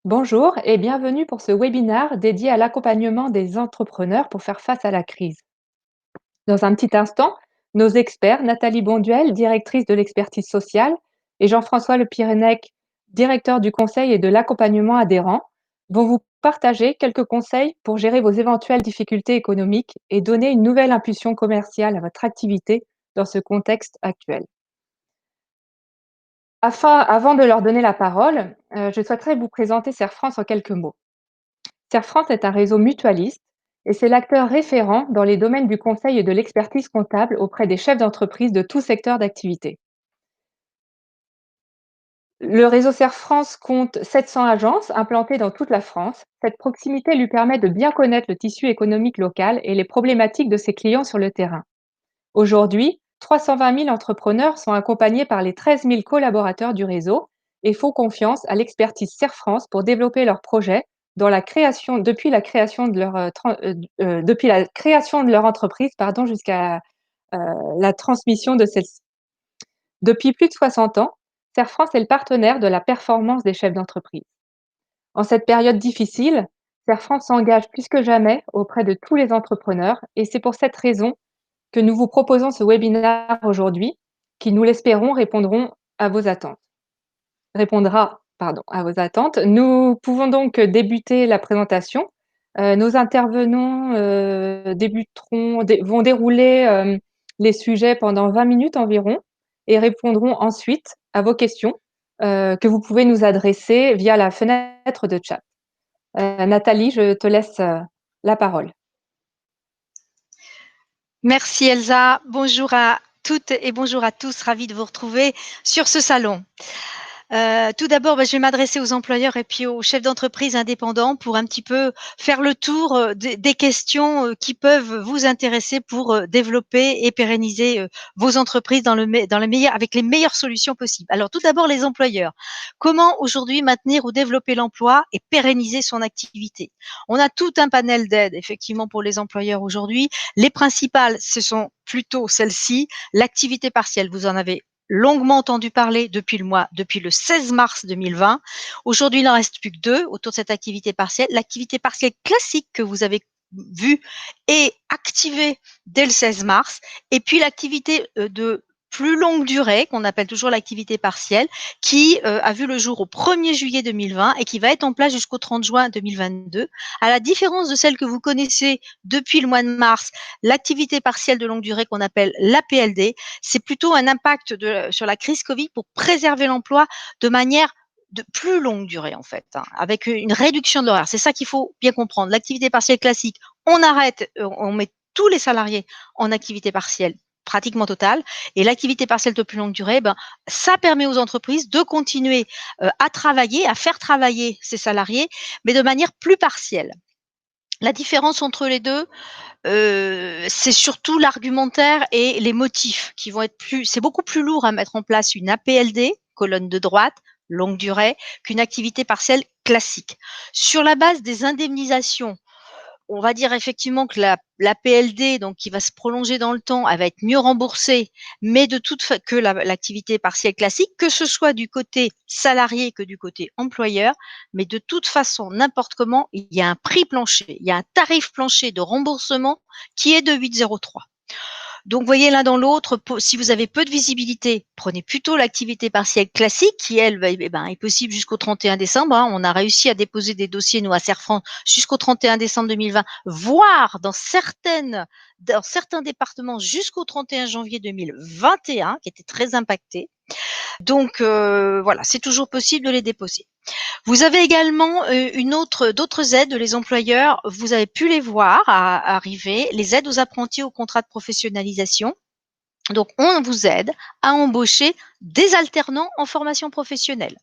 Bonjour et bienvenue pour ce webinaire dédié à l'accompagnement des entrepreneurs pour faire face à la crise. Dans un petit instant, nos experts, Nathalie Bonduel, directrice de l'expertise sociale, et Jean-François Le Pyrénec, directeur du conseil et de l'accompagnement adhérent, vont vous partager quelques conseils pour gérer vos éventuelles difficultés économiques et donner une nouvelle impulsion commerciale à votre activité dans ce contexte actuel. Avant de leur donner la parole, je souhaiterais vous présenter Serre France en quelques mots. Serre France est un réseau mutualiste et c'est l'acteur référent dans les domaines du conseil et de l'expertise comptable auprès des chefs d'entreprise de tout secteur d'activité. Le réseau Serre France compte 700 agences implantées dans toute la France. Cette proximité lui permet de bien connaître le tissu économique local et les problématiques de ses clients sur le terrain. Aujourd'hui, 320 000 entrepreneurs sont accompagnés par les 13 000 collaborateurs du réseau et font confiance à l'expertise Serre France pour développer leurs projets depuis la création de leur entreprise jusqu'à la transmission de celle-ci. Depuis plus de 60 ans, Serre France est le partenaire de la performance des chefs d'entreprise. En cette période difficile, Serre France s'engage plus que jamais auprès de tous les entrepreneurs et c'est pour cette raison que nous vous proposons ce webinaire aujourd'hui, qui, nous l'espérons, répondra à vos attentes. Nous pouvons donc débuter la présentation. Nos intervenants vont dérouler les sujets pendant 20 minutes environ et répondront ensuite à vos questions que vous pouvez nous adresser via la fenêtre de chat. Nathalie, je te laisse la parole. Merci Elsa, bonjour à toutes et bonjour à tous, ravie de vous retrouver sur ce salon. Tout d'abord, je vais m'adresser aux employeurs et puis aux chefs d'entreprise indépendants pour un petit peu faire le tour des questions qui peuvent vous intéresser pour développer et pérenniser vos entreprises avec les meilleures solutions possibles. Alors tout d'abord, les employeurs. Comment aujourd'hui maintenir ou développer l'emploi et pérenniser son activité? On a tout un panel d'aides effectivement pour les employeurs aujourd'hui. Les principales, ce sont plutôt celles-ci. L'activité partielle, vous en avez longuement entendu parler depuis le 16 mars 2020. Aujourd'hui, il n'en reste plus que deux autour de cette activité partielle. L'activité partielle classique que vous avez vue est activée dès le 16 mars. Et puis l'activité de plus longue durée, qu'on appelle toujours l'activité partielle, qui a vu le jour au 1er juillet 2020 et qui va être en place jusqu'au 30 juin 2022. À la différence de celle que vous connaissez depuis le mois de mars, l'activité partielle de longue durée qu'on appelle l'APLD, c'est plutôt un impact sur la crise Covid pour préserver l'emploi de manière de plus longue durée en fait, avec une réduction de l'horaire. C'est ça qu'il faut bien comprendre. L'activité partielle classique, on arrête, on met tous les salariés en activité partielle pratiquement totale. Et l'activité partielle de plus longue durée, ça permet aux entreprises de continuer à travailler, à faire travailler ces salariés, mais de manière plus partielle. La différence entre les deux, c'est surtout l'argumentaire et les motifs qui vont être c'est beaucoup plus lourd à mettre en place une APLD, colonne de droite, longue durée, qu'une activité partielle classique. Sur la base des indemnisations, on va dire effectivement que la PLD, donc qui va se prolonger dans le temps, elle va être mieux remboursée, mais que l'activité partielle classique, que ce soit du côté salarié que du côté employeur, mais de toute façon, n'importe comment, il y a un prix plancher, il y a un tarif plancher de remboursement qui est de 8,03. Donc, voyez l'un dans l'autre, si vous avez peu de visibilité, prenez plutôt l'activité partielle classique qui, elle, est possible jusqu'au 31 décembre. On a réussi à déposer des dossiers, nous, à Serre France, jusqu'au 31 décembre 2020, voire dans certains départements jusqu'au 31 janvier 2021, qui étaient très impactés. Donc, voilà, c'est toujours possible de les déposer. Vous avez également d'autres aides, les employeurs, vous avez pu les voir arriver, les aides aux apprentis au contrat de professionnalisation. Donc, on vous aide à embaucher des alternants en formation professionnelle.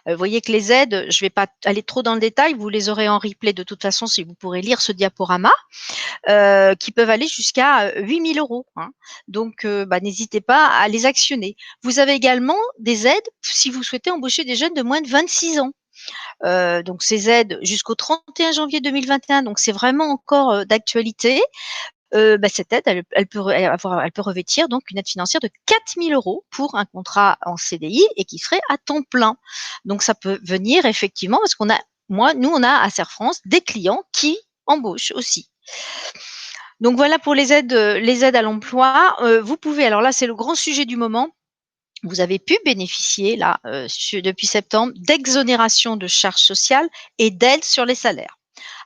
Vous voyez que les aides, je ne vais pas aller trop dans le détail, vous les aurez en replay de toute façon si vous pourrez lire ce diaporama, qui peuvent aller jusqu'à 8 000 €. Donc, n'hésitez pas à les actionner. Vous avez également des aides si vous souhaitez embaucher des jeunes de moins de 26 ans. Donc ces aides jusqu'au 31 janvier 2021, donc c'est vraiment encore d'actualité. Cette aide, elle peut revêtir donc une aide financière de 4 000 € pour un contrat en CDI et qui serait à temps plein. Donc ça peut venir effectivement parce nous on a à Serre France des clients qui embauchent aussi. Donc voilà pour les aides à l'emploi. Vous pouvez, alors là c'est le grand sujet du moment, vous avez pu bénéficier là, depuis septembre, d'exonération de charges sociales et d'aides sur les salaires.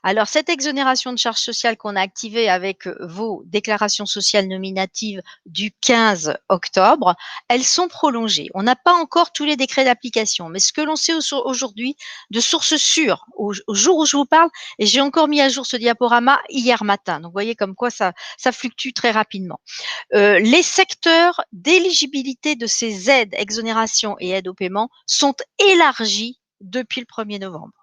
Alors, cette exonération de charges sociales qu'on a activée avec vos déclarations sociales nominatives du 15 octobre, elles sont prolongées. On n'a pas encore tous les décrets d'application, mais ce que l'on sait aujourd'hui de sources sûres, au jour où je vous parle, et j'ai encore mis à jour ce diaporama hier matin. Donc, vous voyez comme quoi ça fluctue très rapidement. Les secteurs d'éligibilité de ces aides, exonérations et aides au paiement sont élargis depuis le 1er novembre.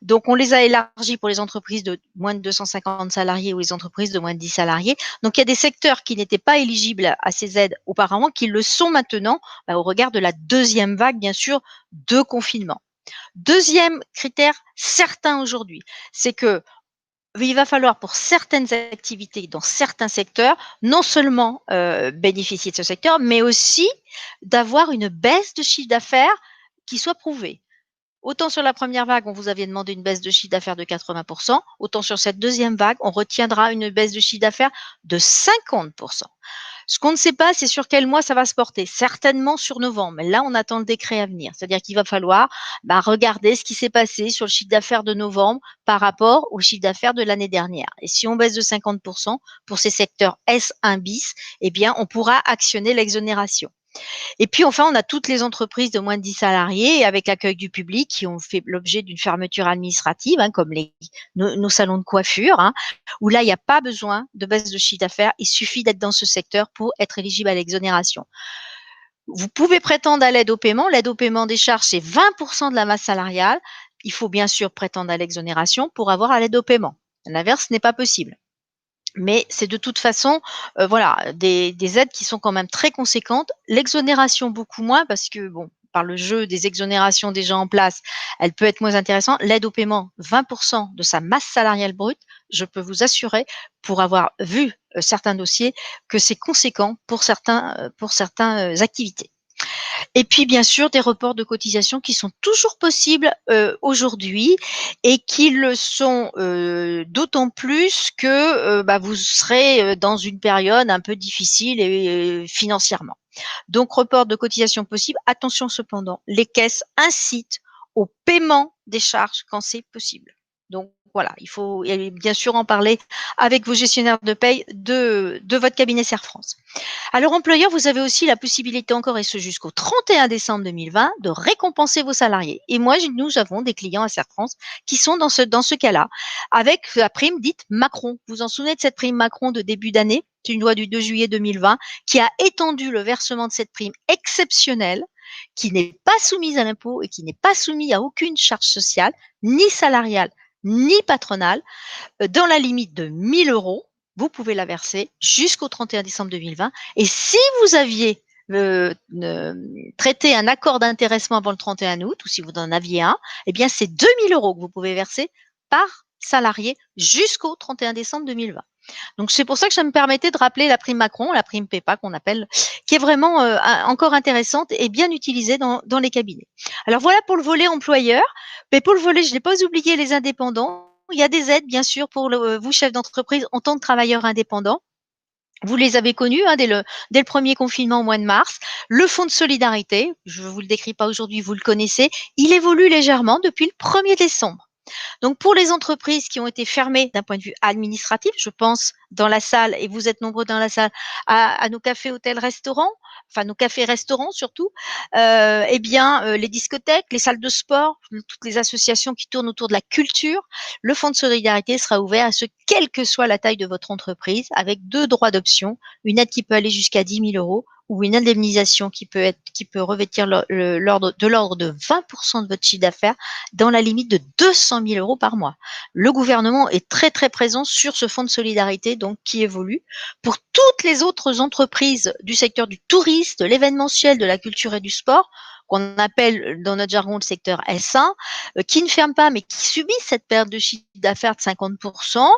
Donc, on les a élargis pour les entreprises de moins de 250 salariés ou les entreprises de moins de 10 salariés. Donc, il y a des secteurs qui n'étaient pas éligibles à ces aides auparavant, qui le sont maintenant, au regard de la deuxième vague, bien sûr, de confinement. Deuxième critère certain aujourd'hui, c'est que il va falloir pour certaines activités dans certains secteurs, non seulement bénéficier de ce secteur, mais aussi d'avoir une baisse de chiffre d'affaires qui soit prouvée. Autant sur la première vague, on vous avait demandé une baisse de chiffre d'affaires de 80%, autant sur cette deuxième vague, on retiendra une baisse de chiffre d'affaires de 50%. Ce qu'on ne sait pas, c'est sur quel mois ça va se porter. Certainement sur novembre, mais là, on attend le décret à venir. C'est-à-dire qu'il va falloir regarder ce qui s'est passé sur le chiffre d'affaires de novembre par rapport au chiffre d'affaires de l'année dernière. Et si on baisse de 50% pour ces secteurs S1 bis, eh bien, on pourra actionner l'exonération. Et puis enfin, on a toutes les entreprises de moins de 10 salariés avec l'accueil du public qui ont fait l'objet d'une fermeture administrative, comme nos salons de coiffure, où là, il n'y a pas besoin de baisse de chiffre d'affaires. Il suffit d'être dans ce secteur pour être éligible à l'exonération. Vous pouvez prétendre à l'aide au paiement. L'aide au paiement des charges, c'est 20% de la masse salariale. Il faut bien sûr prétendre à l'exonération pour avoir à l'aide au paiement. L'inverse n'est pas possible. Mais c'est de toute façon, des aides qui sont quand même très conséquentes. L'exonération beaucoup moins parce que par le jeu des exonérations déjà en place, elle peut être moins intéressante. L'aide au paiement, 20% de sa masse salariale brute, je peux vous assurer, pour avoir vu certains dossiers, que c'est conséquent pour certaines activités. Et puis, bien sûr, des reports de cotisations qui sont toujours possibles aujourd'hui et qui le sont d'autant plus que vous serez dans une période un peu difficile et financièrement. Donc, report de cotisations possible. Attention cependant, les caisses incitent au paiement des charges quand c'est possible. Donc, voilà, il faut bien sûr en parler avec vos gestionnaires de paye de votre cabinet Serre France. Alors, employeur, vous avez aussi la possibilité encore, et ce jusqu'au 31 décembre 2020, de récompenser vos salariés. Et nous avons des clients à Serre France qui sont dans ce cas-là, avec la prime dite Macron. Vous vous en souvenez de cette prime Macron de début d'année? C'est une loi du 2 juillet 2020 qui a étendu le versement de cette prime exceptionnelle, qui n'est pas soumise à l'impôt et qui n'est pas soumise à aucune charge sociale, ni salariale, ni patronale, dans la limite de 1 000 €. Vous pouvez la verser jusqu'au 31 décembre 2020. Et si vous aviez traité un accord d'intéressement avant le 31 août, ou si vous en aviez un, eh bien, c'est 2 000 € que vous pouvez verser par salarié jusqu'au 31 décembre 2020. Donc, c'est pour ça que ça me permettait de rappeler la prime Macron, la prime PEPA qu'on appelle, qui est vraiment encore intéressante et bien utilisée dans les cabinets. Alors, voilà pour le volet employeur. Mais pour le volet, je n'ai pas oublié les indépendants. Il y a des aides, bien sûr, pour vous, chefs d'entreprise, en tant que travailleurs indépendants. Vous les avez connus dès le premier confinement au mois de mars. Le fonds de solidarité, je ne vous le décris pas aujourd'hui, vous le connaissez, il évolue légèrement depuis le 1er décembre. Donc, pour les entreprises qui ont été fermées d'un point de vue administratif, je pense dans la salle, et vous êtes nombreux dans la salle, à nos cafés, hôtels, restaurants, enfin nos cafés, restaurants surtout, les discothèques, les salles de sport, toutes les associations qui tournent autour de la culture, le fonds de solidarité sera ouvert à ceux, quelle que soit la taille de votre entreprise, avec 2 droits d'option, une aide qui peut aller jusqu'à 10 000 € ou une indemnisation qui peut revêtir de l'ordre de 20% de votre chiffre d'affaires dans la limite de 200 000 € par mois. Le gouvernement est très, très présent sur ce fonds de solidarité, donc, qui évolue. Pour toutes les autres entreprises du secteur du tourisme, de l'événementiel, de la culture et du sport, qu'on appelle dans notre jargon le secteur S1, qui ne ferment pas mais qui subissent cette perte de chiffre d'affaires de 50%,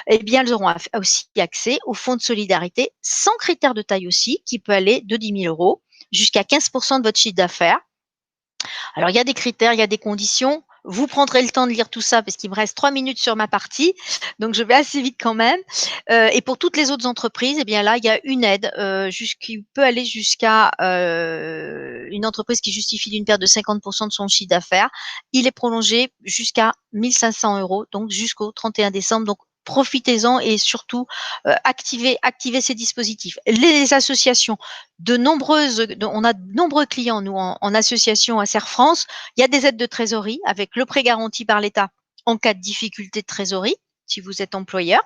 eh bien, elles auront aussi accès au fonds de solidarité sans critère de taille aussi, qui peut aller de 10 000 € jusqu'à 15% de votre chiffre d'affaires. Alors, il y a des critères, il y a des conditions. Vous prendrez le temps de lire tout ça parce qu'il me reste 3 minutes sur ma partie, donc je vais assez vite quand même. Et pour toutes les autres entreprises, eh bien là, il y a une aide qui peut aller jusqu'à une entreprise qui justifie d'une perte de 50% de son chiffre d'affaires. Il est prolongé jusqu'à 1 500 €, donc jusqu'au 31 décembre. Donc, profitez-en et surtout activez ces dispositifs. Les associations, on a de nombreux clients, nous, en association à Serre France. Il y a des aides de trésorerie avec le prêt garanti par l'État en cas de difficulté de trésorerie, si vous êtes employeur.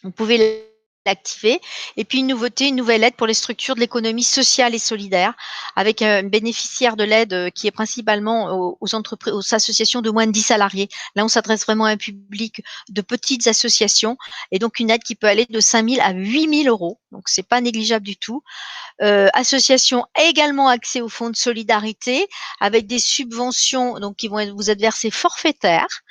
Vous pouvez l'activer. Et puis une nouveauté, une nouvelle aide pour les structures de l'économie sociale et solidaire, avec un bénéficiaire de l'aide qui est principalement aux entreprises, aux associations de moins de 10 salariés. Là, on s'adresse vraiment à un public de petites associations, et donc une aide qui peut aller de 5 000 à 8 000 €. Donc, c'est pas négligeable du tout. Association a également accès au fonds de solidarité avec des subventions donc qui vont vous être versées forfaitaires,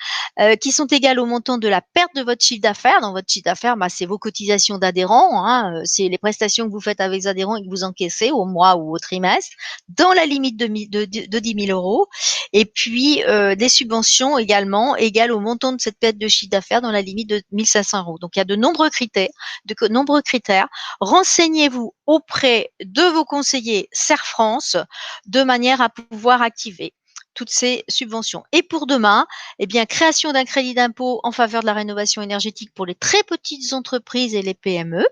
qui sont égales au montant de la perte de votre chiffre d'affaires. Dans votre chiffre d'affaires, c'est vos cotisations d'adhérents, hein, c'est les prestations que vous faites avec les adhérents et que vous encaissez au mois ou au trimestre, dans la limite de 10 000 €. Et puis des subventions également égales au montant de cette perte de chiffre d'affaires dans la limite de 1 500 €. Donc il y a de nombreux critères. Renseignez-vous auprès de vos conseillers Serre France de manière à pouvoir activer toutes ces subventions. Et pour demain, eh bien, création d'un crédit d'impôt en faveur de la rénovation énergétique pour les très petites entreprises et les PME.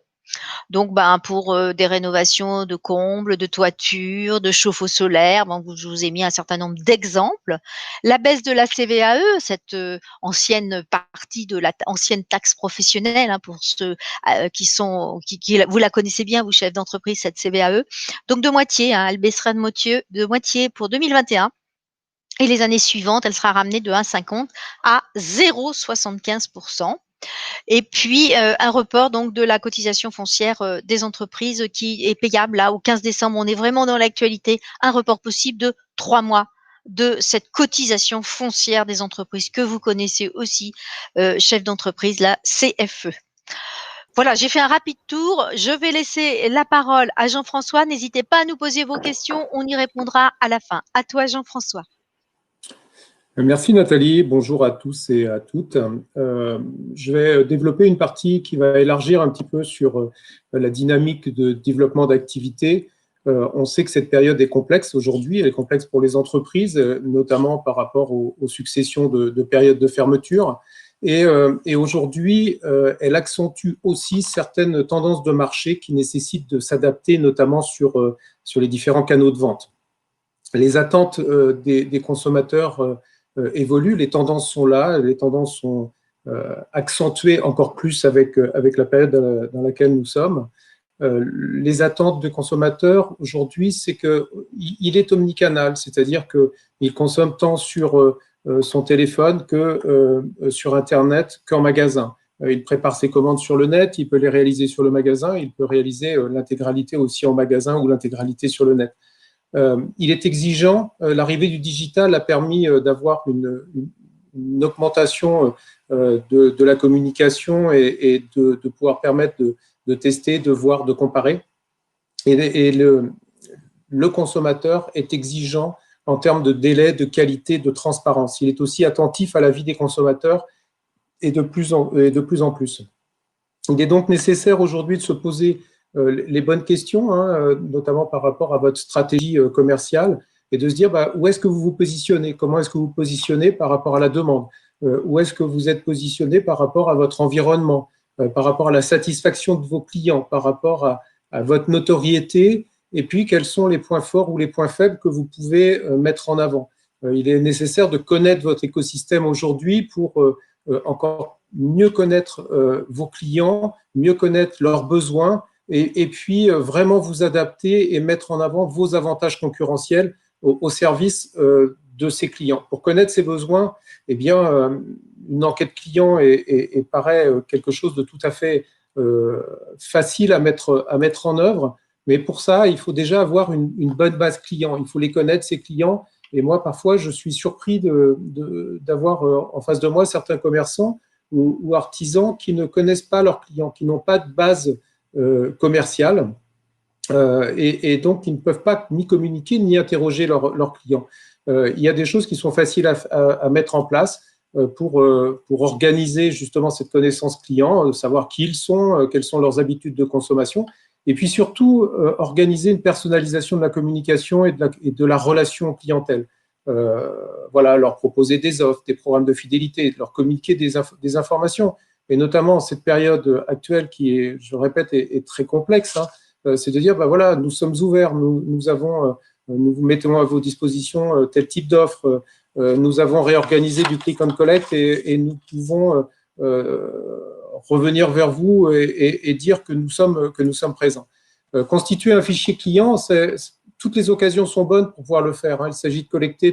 Donc, pour des rénovations de combles, de toitures, de chauffe-eau solaire, je vous ai mis un certain nombre d'exemples. La baisse de la CVAE, cette ancienne partie de la ancienne taxe professionnelle, hein, pour ceux vous la connaissez bien, vous chefs d'entreprise, cette CVAE. Donc de moitié, hein, elle baissera de moitié pour 2021. Et les années suivantes, elle sera ramenée de 1,50 à 0,75%. Et puis un report donc de la cotisation foncière des entreprises qui est payable là au 15 décembre. On est vraiment dans l'actualité. Un report possible de 3 mois de cette cotisation foncière des entreprises que vous connaissez aussi, chef d'entreprise, la CFE. Voilà, j'ai fait un rapide tour. Je vais laisser la parole à Jean-François. N'hésitez pas à nous poser vos questions. On y répondra à la fin. À toi, Jean-François. Merci Nathalie, bonjour à tous et à toutes. Je vais développer une partie qui va élargir un petit peu sur la dynamique de développement d'activité. On sait que cette période est complexe aujourd'hui, elle est complexe pour les entreprises, notamment par rapport aux successions de périodes de fermeture. Et aujourd'hui, elle accentue aussi certaines tendances de marché qui nécessitent de s'adapter, notamment sur les différents canaux de vente. Les attentes des consommateurs évoluent, les tendances sont là, les tendances sont accentuées encore plus avec la période dans laquelle nous sommes. Les attentes de consommateurs aujourd'hui, c'est qu'il est omnicanal, c'est-à-dire qu'il consomme tant sur son téléphone que sur Internet qu'en magasin. Il prépare ses commandes sur le net, il peut les réaliser sur le magasin, il peut réaliser l'intégralité aussi en magasin ou l'intégralité sur le net. Il est exigeant. L'arrivée du digital a permis d'avoir une augmentation de la communication et de pouvoir permettre de tester, de voir, de comparer. Et le consommateur est exigeant en termes de délai, de qualité, de transparence. Il est aussi attentif à la vie des consommateurs et de plus en plus. Il est donc nécessaire aujourd'hui de se poser les bonnes questions, hein, notamment par rapport à votre stratégie commerciale, et de se dire où est-ce que vous vous positionnez, comment est-ce que vous vous positionnez par rapport à la demande, où est-ce que vous êtes positionné par rapport à votre environnement, par rapport à la satisfaction de vos clients, par rapport à votre notoriété, et puis quels sont les points forts ou les points faibles que vous pouvez mettre en avant. Il est nécessaire de connaître votre écosystème aujourd'hui pour encore mieux connaître vos clients, mieux connaître leurs besoins, et puis vraiment vous adapter et mettre en avant vos avantages concurrentiels au service de ces clients. Pour connaître ces besoins, eh bien, une enquête client paraît quelque chose de tout à fait facile à mettre en œuvre. Mais pour ça, il faut déjà avoir une bonne base client. Il faut les connaître, ces clients. Et moi, parfois, je suis surpris d'avoir en face de moi certains commerçants ou artisans qui ne connaissent pas leurs clients, qui n'ont pas de base commerciale et donc qui ne peuvent pas ni communiquer ni interroger leurs clients. Il y a des choses qui sont faciles à mettre en place pour organiser justement cette connaissance client, savoir qui ils sont, quelles sont leurs habitudes de consommation, et puis surtout organiser une personnalisation de la communication et de la relation clientèle. Voilà, leur proposer des offres, des programmes de fidélité, leur communiquer des informations, et notamment en cette période actuelle qui est, je le répète, est très complexe, hein, c'est de dire, ben voilà, nous sommes ouverts, nous vous mettons à vos dispositions tel type d'offres, nous avons réorganisé du click and collect et nous pouvons revenir vers vous et dire que nous sommes présents. Constituer un fichier client, toutes les occasions sont bonnes pour pouvoir le faire, hein. Il s'agit de collecter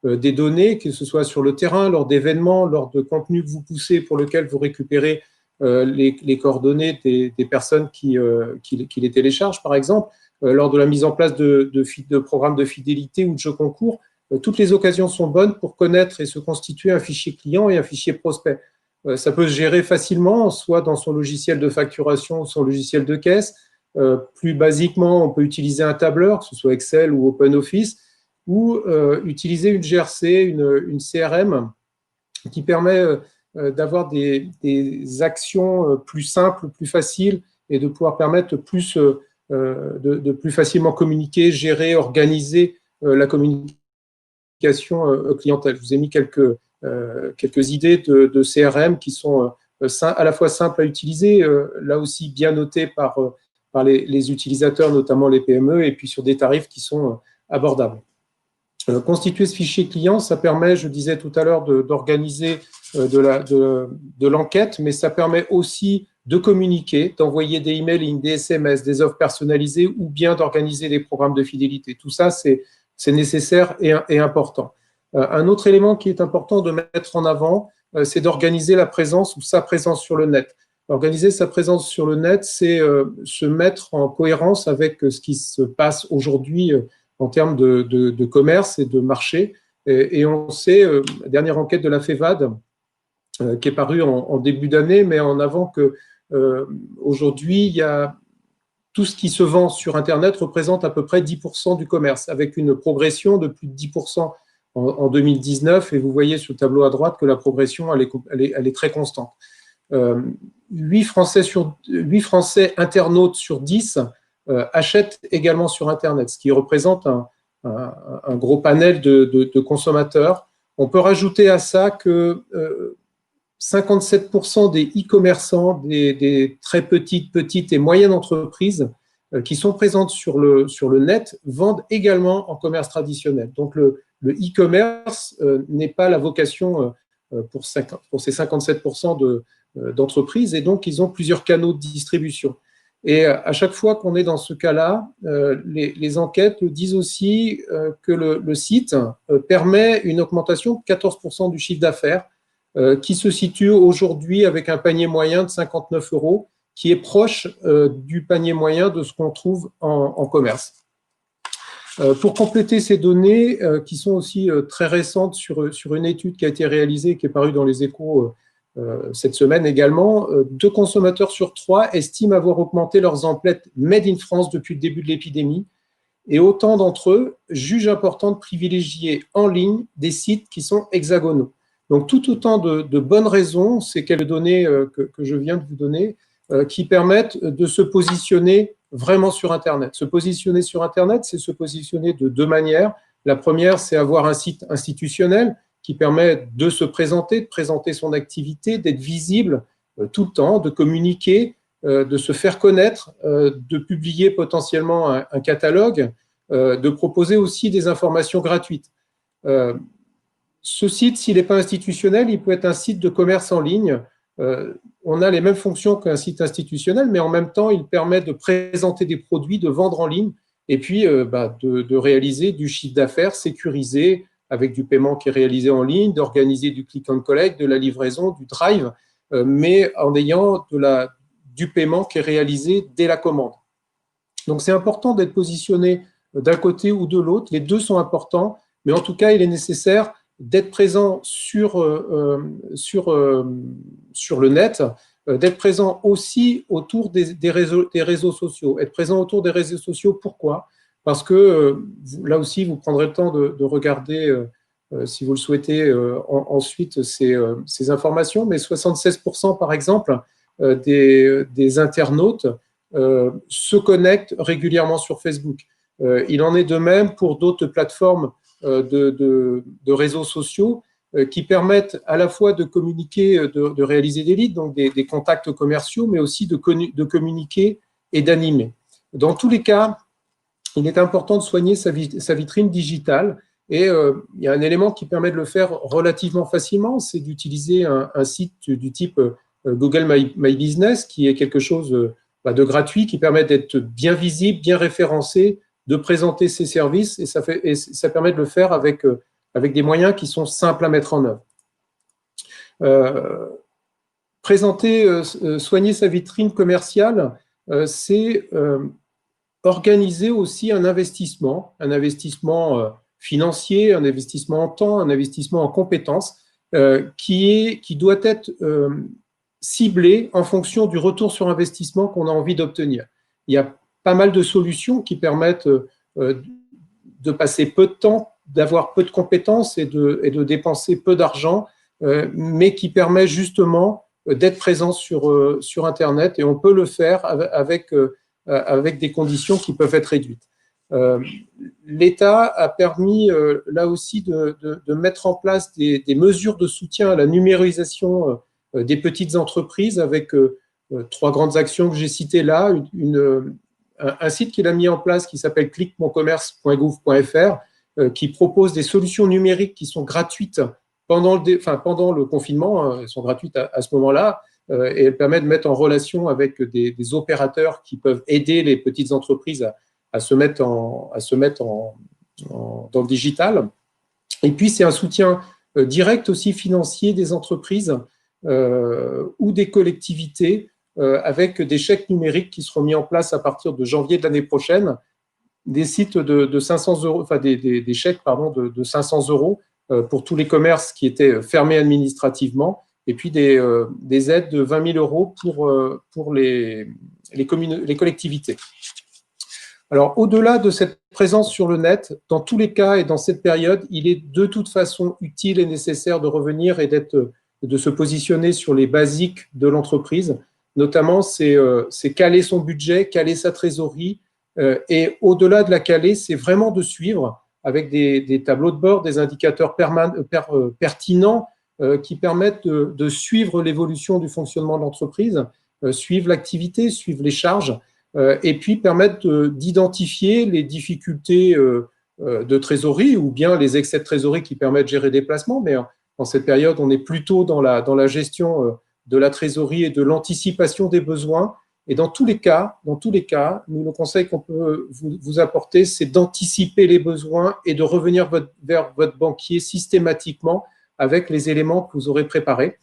des données, que ce soit sur le terrain, lors d'événements, lors de contenus que vous poussez pour lesquels vous récupérez les coordonnées des personnes qui les téléchargent, par exemple, lors de la mise en place de programmes de fidélité ou de jeux concours. Toutes les occasions sont bonnes pour connaître et se constituer un fichier client et un fichier prospect. Ça peut se gérer facilement, soit dans son logiciel de facturation ou son logiciel de caisse. Plus basiquement, on peut utiliser un tableur, que ce soit Excel ou OpenOffice, ou utiliser une GRC, une CRM, qui permet d'avoir des actions plus simples, plus faciles, et de pouvoir permettre de plus facilement communiquer, gérer, organiser la communication clientèle. Je vous ai mis quelques idées de CRM qui sont à la fois simples à utiliser, là aussi bien notées par les utilisateurs, notamment les PME, et puis sur des tarifs qui sont abordables. Constituer ce fichier client, ça permet, je disais tout à l'heure, d'organiser de l'enquête, mais ça permet aussi de communiquer, d'envoyer des emails, des SMS, des offres personnalisées ou bien d'organiser des programmes de fidélité. Tout ça, c'est nécessaire et important. Un autre élément qui est important de mettre en avant, c'est d'organiser la présence ou sa présence sur le net. Organiser sa présence sur le net, c'est se mettre en cohérence avec ce qui se passe aujourd'hui en termes de commerce et de marché. Et on sait, la dernière enquête de la FEVAD, qui est parue en début d'année, mais en avant que aujourd'hui, il y a tout ce qui se vend sur Internet représente à peu près 10% du commerce, avec une progression de plus de 10% en 2019. Et vous voyez sur le tableau à droite que la progression, elle est très constante. 8 Français internautes sur 10 achètent également sur Internet, ce qui représente un gros panel de consommateurs. On peut rajouter à ça que 57% des e-commerçants, des très petites et moyennes entreprises qui sont présentes sur le net vendent également en commerce traditionnel. Donc le e-commerce n'est pas la vocation pour ces 57% d'entreprises, et donc ils ont plusieurs canaux de distribution. Et à chaque fois qu'on est dans ce cas-là, les enquêtes disent aussi que le site permet une augmentation de 14% du chiffre d'affaires, qui se situe aujourd'hui avec un panier moyen de 59 €, qui est proche du panier moyen de ce qu'on trouve en commerce. Pour compléter ces données, qui sont aussi très récentes sur une étude qui a été réalisée, qui est parue dans les Échos cette semaine également, 2 consommateurs sur 3 estiment avoir augmenté leurs emplettes Made in France depuis le début de l'épidémie, et autant d'entre eux jugent important de privilégier en ligne des sites qui sont hexagonaux. Donc, tout autant de bonnes raisons, ces quelques données que je viens de vous donner, qui permettent de se positionner vraiment sur Internet. Se positionner sur Internet, c'est se positionner de 2 manières. La première, c'est avoir un site institutionnel qui permet de se présenter, de présenter son activité, d'être visible tout le temps, de communiquer, de se faire connaître, de publier potentiellement un catalogue, de proposer aussi des informations gratuites. Ce site, s'il n'est pas institutionnel, il peut être un site de commerce en ligne. On a les mêmes fonctions qu'un site institutionnel, mais en même temps, il permet de présenter des produits, de vendre en ligne, et puis de réaliser du chiffre d'affaires sécurisé avec du paiement qui est réalisé en ligne, d'organiser du click and collect, de la livraison, du drive, mais en ayant du paiement qui est réalisé dès la commande. Donc, c'est important d'être positionné d'un côté ou de l'autre. Les deux sont importants, mais en tout cas, il est nécessaire d'être présent sur le net, d'être présent aussi autour des réseaux sociaux. Être présent autour des réseaux sociaux, pourquoi? Parce que là aussi, vous prendrez le temps de regarder, si vous le souhaitez, ensuite ces informations, mais 76% par exemple des internautes se connectent régulièrement sur Facebook. Il en est de même pour d'autres plateformes de réseaux sociaux qui permettent à la fois de communiquer, de réaliser des leads, donc des contacts commerciaux, mais aussi de communiquer et d'animer. Dans tous les cas, il est important de soigner sa vitrine digitale et il y a un élément qui permet de le faire relativement facilement, c'est d'utiliser un site du type Google My Business, qui est quelque chose de gratuit, qui permet d'être bien visible, bien référencé, de présenter ses services, et ça permet de le faire avec des moyens qui sont simples à mettre en œuvre. Soigner sa vitrine commerciale, c'est organiser aussi un investissement financier, un investissement en temps, un investissement en compétences, qui doit être ciblé en fonction du retour sur investissement qu'on a envie d'obtenir. Il y a pas mal de solutions qui permettent de passer peu de temps, d'avoir peu de compétences et de dépenser peu d'argent, mais qui permet justement d'être présent sur Internet, et on peut le faire avec des conditions qui peuvent être réduites. L'État a permis là aussi de mettre en place des mesures de soutien à la numérisation des petites entreprises avec 3 grandes actions que j'ai citées là, un site qu'il a mis en place qui s'appelle cliquemoncommerce.gouv.fr, qui propose des solutions numériques qui sont gratuites pendant le confinement, elles sont gratuites à ce moment-là, et elles permettent de mettre en relation avec des opérateurs qui peuvent aider les petites entreprises à se mettre dans le digital. Et puis, c'est un soutien direct aussi financier des entreprises ou des collectivités avec des chèques numériques qui seront mis en place à partir de janvier de l'année prochaine, des sites de 500 euros, enfin des chèques de 500 euros pour tous les commerces qui étaient fermés administrativement, et puis des aides de 20 000 euros pour les collectivités. Alors, au-delà de cette présence sur le net, dans tous les cas et dans cette période, il est de toute façon utile et nécessaire de revenir et de se positionner sur les basiques de l'entreprise. Notamment, c'est caler son budget, caler sa trésorerie, et au-delà de la caler, c'est vraiment de suivre avec des tableaux de bord, des indicateurs pertinents qui permettent de suivre l'évolution du fonctionnement de l'entreprise, suivre l'activité, suivre les charges, et puis permettre d'identifier les difficultés de trésorerie ou bien les excès de trésorerie qui permettent de gérer des placements. Mais dans cette période, on est plutôt dans la gestion de la trésorerie et de l'anticipation des besoins. Et dans tous les cas, nous, le conseil qu'on peut vous apporter, c'est d'anticiper les besoins et de revenir vers votre banquier systématiquement avec les éléments que vous aurez préparés.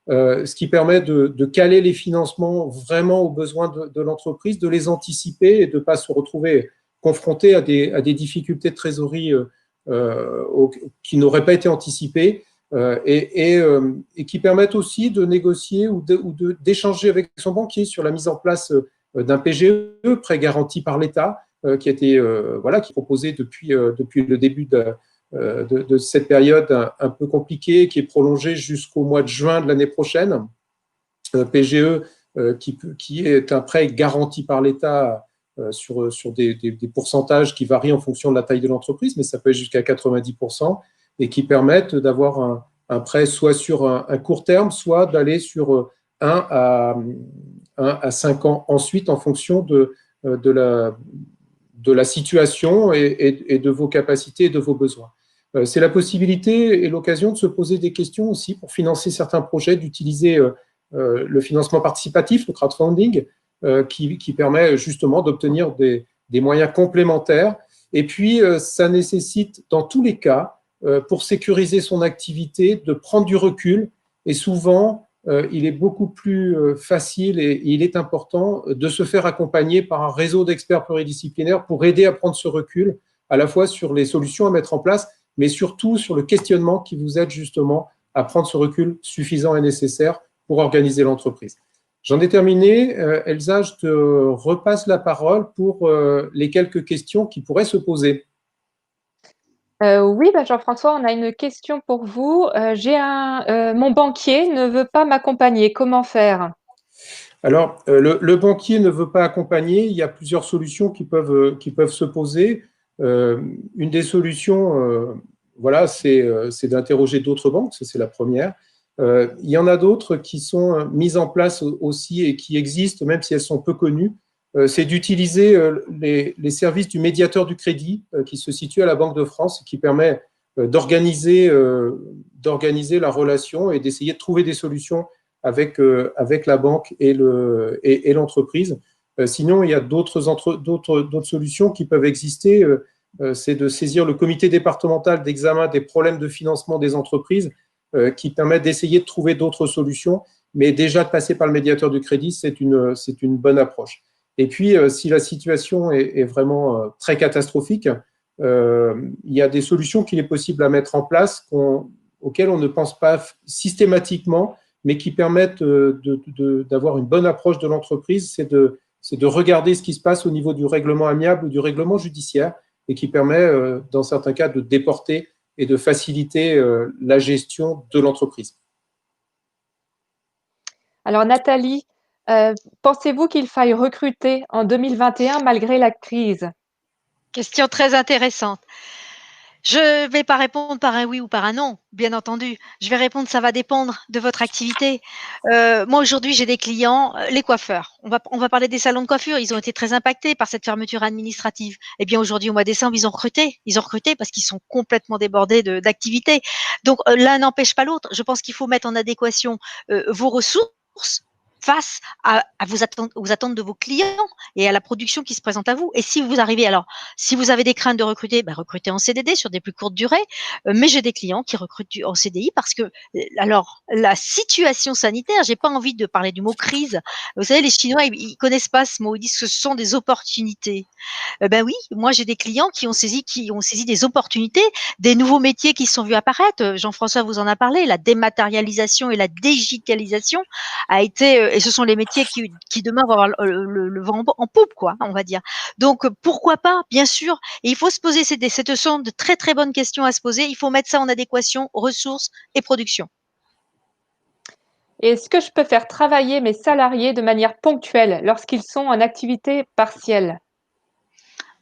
Ce qui permet de caler les financements vraiment aux besoins de l'entreprise, de les anticiper et de ne pas se retrouver confronté à des difficultés de trésorerie qui n'auraient pas été anticipées, et qui permettent aussi de négocier ou d'échanger avec son banquier sur la mise en place d'un PGE, prêt garanti par l'État, qui a été qui est proposé depuis le début de cette période un peu compliquée, qui est prolongée jusqu'au mois de juin de l'année prochaine. PGE qui est un prêt garanti par l'État sur des pourcentages qui varient en fonction de la taille de l'entreprise, mais ça peut être jusqu'à 90%, et qui permettent d'avoir un prêt soit sur un court terme, soit d'aller sur 1 à 5 ans ensuite, en fonction de la situation et de vos capacités et de vos besoins. C'est la possibilité et l'occasion de se poser des questions aussi pour financer certains projets, d'utiliser le financement participatif, le crowdfunding, qui permet justement d'obtenir des moyens complémentaires. Et puis, ça nécessite dans tous les cas, pour sécuriser son activité, de prendre du recul et souvent il est beaucoup plus facile et il est important de se faire accompagner par un réseau d'experts pluridisciplinaires pour aider à prendre ce recul, à la fois sur les solutions à mettre en place, mais surtout sur le questionnement qui vous aide justement à prendre ce recul suffisant et nécessaire pour organiser l'entreprise. J'en ai terminé. Elsa, je te repasse la parole pour les quelques questions qui pourraient se poser. Oui, bah, Jean-François, on a une question pour vous. Mon banquier ne veut pas m'accompagner. Comment faire? Alors, le banquier ne veut pas accompagner. Il y a plusieurs solutions qui peuvent se poser. Une des solutions, voilà, c'est d'interroger d'autres banques. Ça, c'est la première. Il y en a d'autres qui sont mises en place aussi et qui existent, même si elles sont peu connues. C'est d'utiliser les services du médiateur du crédit qui se situe à la Banque de France et qui permet d'organiser la relation et d'essayer de trouver des solutions avec la banque et l'entreprise. Sinon, il y a d'autres solutions qui peuvent exister. C'est de saisir le comité départemental d'examen des problèmes de financement des entreprises qui permet d'essayer de trouver d'autres solutions. Mais déjà, de passer par le médiateur du crédit, c'est une bonne approche. Et puis, si la situation est vraiment très catastrophique, il y a des solutions qu'il est possible à mettre en place auxquelles on ne pense pas systématiquement, mais qui permettent d'avoir une bonne approche de l'entreprise. C'est de regarder ce qui se passe au niveau du règlement amiable ou du règlement judiciaire et qui permet, dans certains cas, de déporter et de faciliter la gestion de l'entreprise. Alors Nathalie, pensez-vous qu'il faille recruter en 2021 malgré la crise? Question très intéressante. Je ne vais pas répondre par un oui ou par un non, bien entendu. Je vais répondre, ça va dépendre de votre activité. Moi, aujourd'hui, j'ai des clients, les coiffeurs. On va parler des salons de coiffure. Ils ont été très impactés par cette fermeture administrative. Eh bien, aujourd'hui, au mois de décembre, ils ont recruté. Ils ont recruté parce qu'ils sont complètement débordés d'activités. Donc, l'un n'empêche pas l'autre. Je pense qu'il faut mettre en adéquation vos ressources face aux attentes de vos clients et à la production qui se présente à vous. Et si vous arrivez, alors, si vous avez des craintes de recruter, recrutez en CDD sur des plus courtes durées. Mais j'ai des clients qui recrutent en CDI parce que, alors, la situation sanitaire, j'ai pas envie de parler du mot crise. Vous savez, les Chinois, ils connaissent pas ce mot. Ils disent que ce sont des opportunités. Ben oui, moi j'ai des clients qui ont saisi des opportunités, des nouveaux métiers qui se sont vus apparaître. Jean-François vous en a parlé, la dématérialisation et la digitalisation a été, et ce sont les métiers qui demain vont avoir le vent en poupe, quoi, on va dire. Donc pourquoi pas, bien sûr. Et il faut se poser, ce sont de très très bonnes questions à se poser. Il faut mettre ça en adéquation, ressources et production. Est-ce que je peux faire travailler mes salariés de manière ponctuelle lorsqu'ils sont en activité partielle?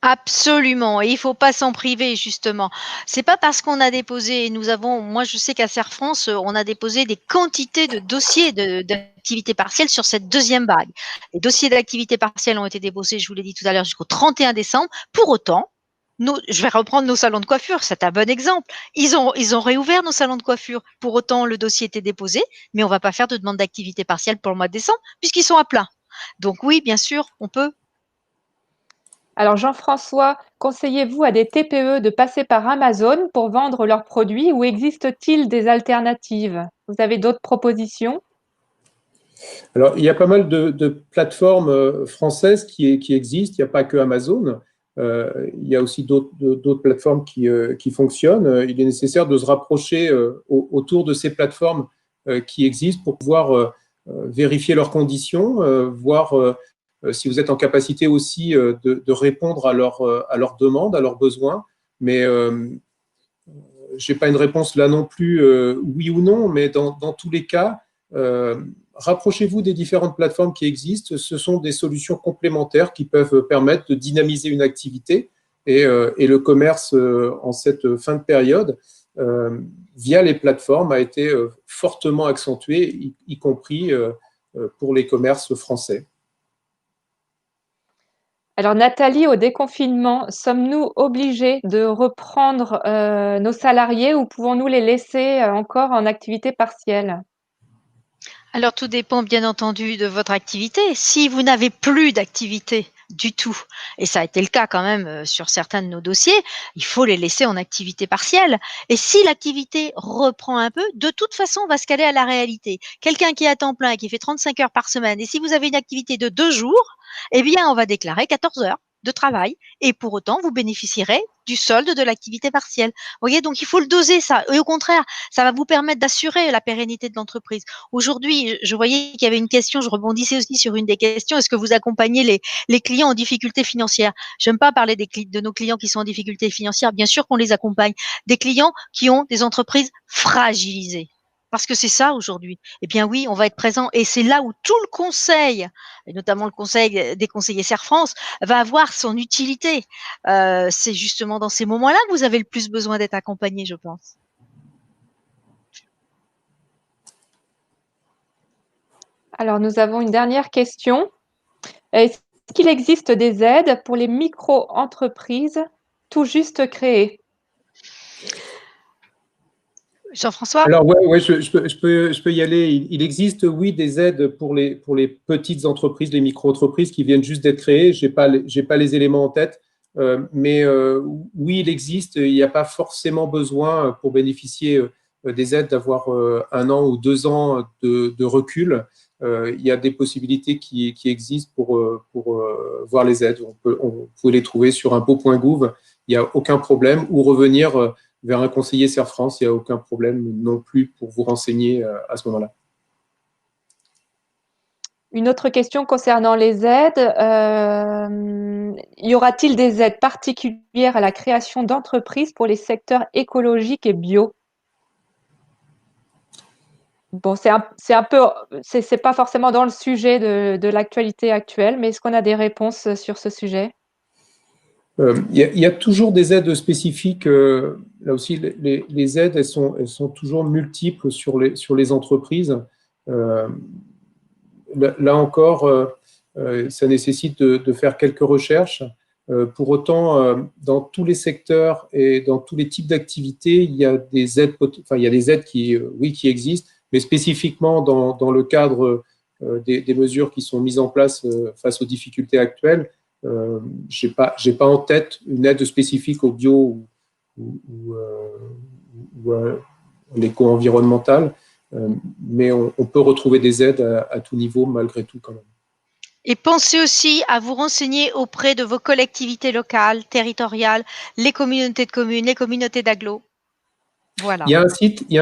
Absolument, et il faut pas s'en priver justement. C'est pas parce qu'on a déposé moi je sais qu'à Serre France, on a déposé des quantités de dossiers d'activité partielle sur cette deuxième vague. Les dossiers d'activité partielle ont été déposés, je vous l'ai dit tout à l'heure, jusqu'au 31 décembre. Pour autant, je vais reprendre nos salons de coiffure, c'est un bon exemple. Ils ont réouvert nos salons de coiffure. Pour autant, le dossier était déposé, mais on va pas faire de demande d'activité partielle pour le mois de décembre puisqu'ils sont à plein. Donc oui, bien sûr, on peut. Alors Jean-François, conseillez-vous à des TPE de passer par Amazon pour vendre leurs produits ou existe-t-il des alternatives? Vous avez d'autres propositions? Alors, il y a pas mal de plateformes françaises qui existent. Il n'y a pas que Amazon. Il y a aussi d'autres plateformes qui fonctionnent. Il est nécessaire de se rapprocher autour de ces plateformes qui existent pour pouvoir vérifier leurs conditions, voir si vous êtes en capacité aussi de répondre à leurs demandes, à leurs besoins. Mais je n'ai pas une réponse là non plus, oui ou non, mais dans tous les cas, rapprochez-vous des différentes plateformes qui existent. Ce sont des solutions complémentaires qui peuvent permettre de dynamiser une activité et le commerce en cette fin de période, via les plateformes, a été fortement accentué, y compris pour les commerces français. Alors Nathalie, au déconfinement, sommes-nous obligés de reprendre nos salariés ou pouvons-nous les laisser encore en activité partielle? Alors tout dépend bien entendu de votre activité. Si vous n'avez plus d'activité, du tout. Et ça a été le cas quand même sur certains de nos dossiers. Il faut les laisser en activité partielle. Et si l'activité reprend un peu, de toute façon, on va se caler à la réalité. Quelqu'un qui est à temps plein et qui fait 35 heures par semaine, et si vous avez une activité de 2 jours, eh bien, on va déclarer 14 heures de travail. Et pour autant, vous bénéficierez du solde de l'activité partielle. Vous voyez, donc il faut le doser, ça. Et au contraire, ça va vous permettre d'assurer la pérennité de l'entreprise. Aujourd'hui, je voyais qu'il y avait une question, je rebondissais aussi sur une des questions. Est-ce que vous accompagnez les clients en difficulté financière? J'aime pas parler de nos clients qui sont en difficulté financière. Bien sûr qu'on les accompagne. Des clients qui ont des entreprises fragilisées. Parce que c'est ça aujourd'hui. Eh bien oui, on va être présent et c'est là où tout le conseil, et notamment le conseil des conseillers Serre France, va avoir son utilité. C'est justement dans ces moments-là que vous avez le plus besoin d'être accompagné, je pense. Alors, nous avons une dernière question. Est-ce qu'il existe des aides pour les micro-entreprises tout juste créées? Jean-François? Alors, ouais, je peux y aller. Il existe, oui, des aides pour les petites entreprises, les micro-entreprises qui viennent juste d'être créées. J'ai pas les éléments en tête, mais oui, il existe. Il n'y a pas forcément besoin pour bénéficier des aides d'avoir 1 an ou 2 ans de recul. Il y a des possibilités qui existent pour voir les aides. Vous pouvez les trouver sur impôts.gouv. Il n'y a aucun problème, ou revenir vers un conseiller Serre France, il n'y a aucun problème non plus pour vous renseigner à ce moment-là. Une autre question concernant les aides. Y aura-t-il des aides particulières à la création d'entreprises pour les secteurs écologiques et bio? Bon, c'est pas forcément dans le sujet de l'actualité actuelle, mais est-ce qu'on a des réponses sur ce sujet? Il y a toujours des aides spécifiques. Là aussi, les aides, elles sont toujours multiples sur les entreprises. Là encore, ça nécessite de faire quelques recherches. Pour autant, dans tous les secteurs et dans tous les types d'activités, il y a des aides, enfin, il y a des aides qui, oui, qui existent, mais spécifiquement dans le cadre des mesures qui sont mises en place face aux difficultés actuelles. J'ai pas en tête une aide spécifique au bio ou à l'éco-environnemental, mais on peut retrouver des aides à tout niveau malgré tout quand même. Et pensez aussi à vous renseigner auprès de vos collectivités locales, territoriales, les communautés de communes, les communautés d'agglo. Voilà. Il y a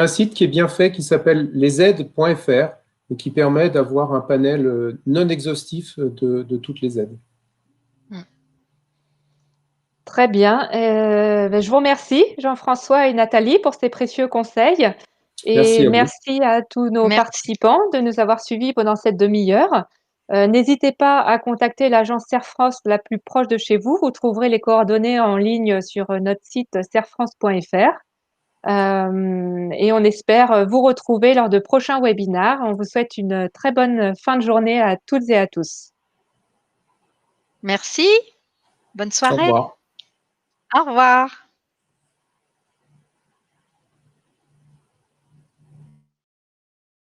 un site qui est bien fait qui s'appelle lesaides.fr et qui permet d'avoir un panel non exhaustif de toutes les aides. Très bien. Je vous remercie, Jean-François et Nathalie, pour ces précieux conseils. Merci Et à vous. merci à tous nos Merci. participants de nous avoir suivis pendant cette demi-heure. N'hésitez pas à contacter l'agence Serre France la plus proche de chez vous. Vous trouverez les coordonnées en ligne sur notre site serrefrance.fr. Et on espère vous retrouver lors de prochains webinaires. On vous souhaite une très bonne fin de journée à toutes et à tous. Merci. Bonne Au soirée. revoir. Au revoir.